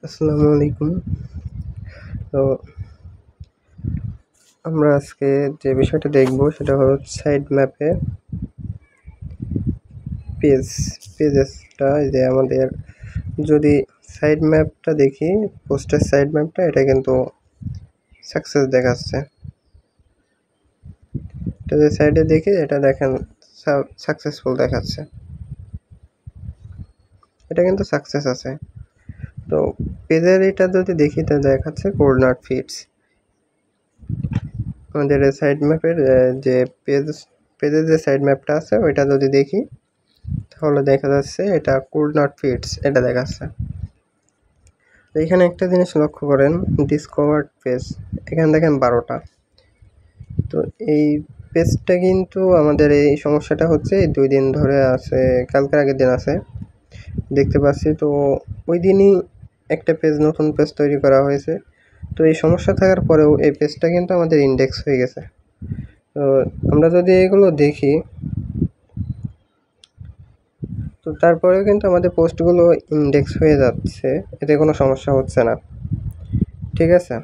আসসালামু আলাইকুম। তো আমরা আজকে যে বিষয়টা দেখব সেটা হলো সাইড ম্যাপে পেজেসটা যে আমাদের যদি সাইড ম্যাপটা দেখি, পোস্টের সাইড ম্যাপটা এটা কিন্তু সাকসেস দেখাচ্ছে। এটা যে সাইডে দেখি এটা দেখেন সাকসেসফুল দেখাচ্ছে, এটা কিন্তু সাকসেস আছে। তো পেজের এটা যদি দেখি তা দেখাচ্ছে কোঅর্ডিনেট ফিটস। আমাদের সাইড ম্যাপের যে পেজের যে সাইড ম্যাপটা আছে ওইটা যদি দেখি তাহলে দেখা যাচ্ছে এটা কোঅর্ডিনেট ফিটস এটা দেখাচ্ছে। তো এখানে একটা জিনিস লক্ষ্য করেন, ডিসকভার্ড পেজ এখানে দেখেন 12টা। তো এই পেজটা কিন্তু আমাদের এই সমস্যাটা হচ্ছে এই 2 দিন ধরে আছে, কালকের আগের দিন আছে দেখতে পাচ্ছি। তো ওই দিনই একটা পেজ, নতুন পেজ তৈরি করা হয়েছে। তো এই সমস্যা থাকার পরেও এই পেজটা কিন্তু আমাদের ইন্ডেক্স হয়ে গেছে। তো আমরা যদি এগুলো দেখি, তো তারপরেও কিন্তু আমাদের পোস্টগুলো ইন্ডেক্স হয়ে যাচ্ছে, এতে কোনো সমস্যা হচ্ছে না, ঠিক আছে।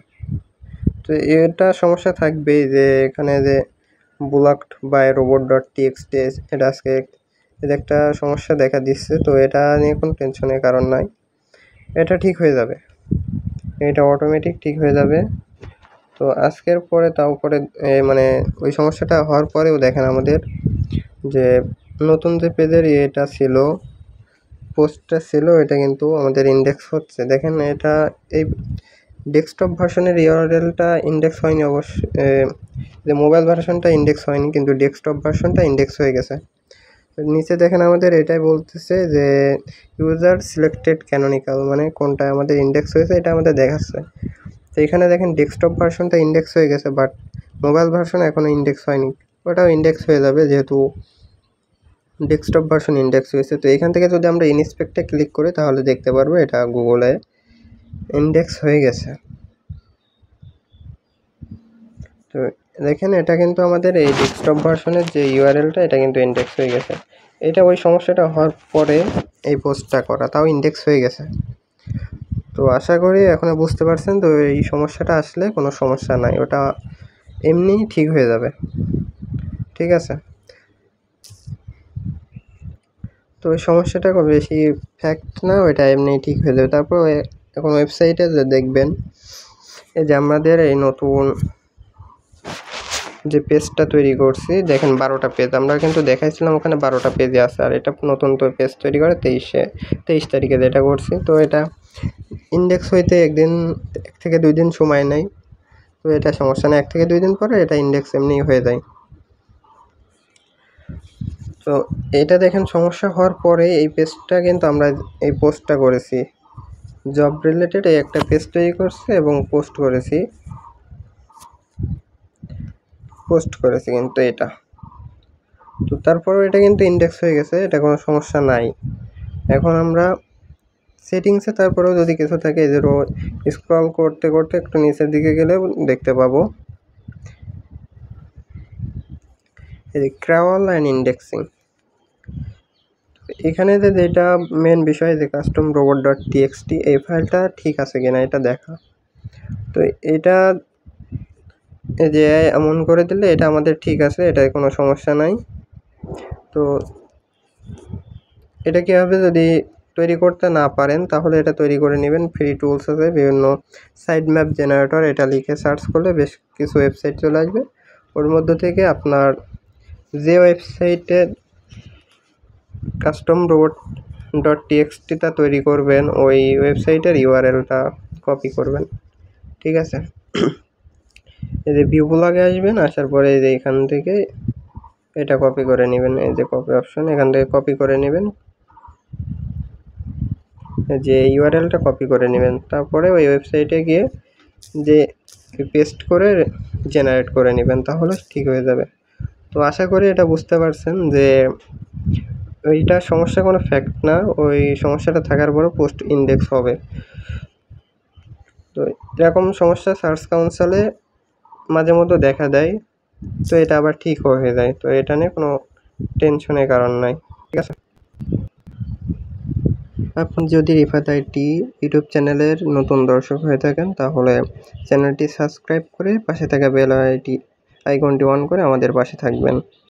তো এটা সমস্যা থাকবেই যে এখানে যে ব্লকড বাই robot.txt এটা আজকে এটা একটা সমস্যা দেখা দিচ্ছে। তো এটা নিয়ে কোনো টেনশনের কারণ নাই, এটা ঠিক হয়ে যাবে, এটা অটোমেটিক ঠিক হয়ে যাবে। তো আজকের পরে তাও পরে মানে ওই সমস্যাটা হওয়ার পরেও দেখেন আমাদের যে নতুন যে পেজের এটা ছিল, পোস্টটা ছিল, এটা কিন্তু আমাদের ইন্ডেক্স হচ্ছে। দেখেন এটা এই ডেস্কটপ ভার্সনের ইউআরএলটা ইন্ডেক্স হয়নি অবশ্য, যে মোবাইল ভার্সনটা ইন্ডেক্স হয়নি, কিন্তু ডেস্কটপ ভার্সনটা ইন্ডেক্স হয়ে গেছে। নিচে দেখেন আমাদের এটাই বলতেছে যে ইউজার সিলেক্টেড ক্যানোনিক্যাল, মানে কোনটা আমাদের ইন্ডেক্স হয়েছে এটা আমাদের দেখাচ্ছে। তো এখানে দেখেন ডেস্কটপ ভার্সনটা ইন্ডেক্স হয়ে গেছে, বাট মোবাইল ভার্সন এখনও ইন্ডেক্স হয়নি। ওটাও ইন্ডেক্স হয়ে যাবে যেহেতু ডেস্কটপ ভার্সন ইন্ডেক্স হয়েছে। তো এখান থেকে যদি আমরা ইনস্পেক্টে ক্লিক করি তাহলে দেখতে পারবো এটা গুগলে ইন্ডেক্স হয়ে গেছে। তো দেখেন এটা কিন্তু আমাদের এই ডেস্কটপ ভার্সনের যে ইউআরএলটা এটা কিন্তু ইন্ডেক্স হয়ে গেছে। এটা ওই সমস্যাটা হওয়ার পরে এই পোস্টটা করা, তাও ইন্ডেক্স হয়ে গেছে। তো আশা করি এখনও বুঝতে পারছেন। তো এই সমস্যাটা আসলে কোনো সমস্যা নাই, ওটা এমনিই ঠিক হয়ে যাবে, ঠিক আছে। তো ওই সমস্যাটা বেশি ফ্যাক্ট না, ওইটা এমনিই ঠিক হয়ে যাবে। তারপর এখন ওয়েবসাইটে যে দেখবেন এই যে আমাদের এই নতুন যে পেজটা তৈরি করছি, দেখেন 12টা পেজ আমরা কিন্তু দেখাইছিলাম, ওখানে 12টা পেজে আছে। আর এটা নতুন তো পেজ তৈরি করে 23 তারিখে যেটা করছি। তো এটা ইন্ডেক্স হইতে 1 থেকে 2 দিন সময় নেয়। তো এটা সমস্যা না, 1 থেকে 2 দিন পরে এটা ইন্ডেক্স এমনিই হয়ে যায়। তো এটা দেখেন সমস্যা হওয়ার পরে এই পেজটা কিন্তু আমরা এই পোস্টটা করেছি, জব রিলেটেড এই একটা পেজ তৈরি করছি এবং পোস্ট করেছি কিন্তু এটা। তো তারপরেও এটা কিন্তু ইন্ডেক্স হয়ে গেছে, এটা কোনো সমস্যা নাই। এখন আমরা সেটিংসে তারপরেও যদি কিছু থাকে, এই যে স্ক্রল করতে করতে একটু নিচের দিকে গেলে দেখতে পাবো এই যে ক্রাওয়াল অ্যান্ড ইন্ডেক্সিং। এখানে যে যেটা মেন বিষয় যে কাস্টম robot.txt এই ফাইলটা ঠিক আছে কিনা এটা দেখা। তো এটা যে এমন করে দিলে এটা আমাদের ঠিক আছে, এটায় কোনো সমস্যা নাই। তো এটা কীভাবে যদি তৈরি করতে না পারেন তাহলে এটা তৈরি করে নেবেন, ফ্রি টুলস আছে বিভিন্ন, সাইড ম্যাপ জেনারেটর এটা লিখে সার্চ করলে বেশ কিছু ওয়েবসাইট চলে আসবে। ওর মধ্যে থেকে আপনার যে ওয়েবসাইটে কাস্টম robot.txt তৈরি করবেন ওই ওয়েবসাইটের ইউআরএলটা কপি করবেন, ঠিক আছে। এই যে ভিউ ব্লগে আসবেন, আসার পরে এই যে এখান থেকে এটা কপি করে নেবেন, এই যে কপি অপশন, এখান থেকে কপি করে নেবেন, যে ইউআরএলটা কপি করে নেবেন। তারপরে ওই ওয়েবসাইটে গিয়ে যে পেস্ট করে জেনারেট করে নেবেন, তাহলে ঠিক হয়ে যাবে। তো আশা করি এটা বুঝতে পারছেন যে ওইটা সমস্যা কোনো ফ্যাক্ট না, ওই সমস্যাটা থাকার পরেও পোস্ট ইন্ডেক্স হবে। তো এরকম সমস্যা সার্চ কনসোলে মাঝে মধ্যে দেখা দেয়, তো এটা আবার ঠিক হয়ে যায়। তো এটা নিয়ে কোনো টেনশনের কারণ নাই, ঠিক আছে। আপনি যদি রিফাত আইটি ইউটিউব চ্যানেলের নতুন দর্শক হয়ে থাকেন তাহলে চ্যানেলটি সাবস্ক্রাইব করে পাশে থাকা বেল আইকনটি অন করে আমাদের পাশে থাকবেন।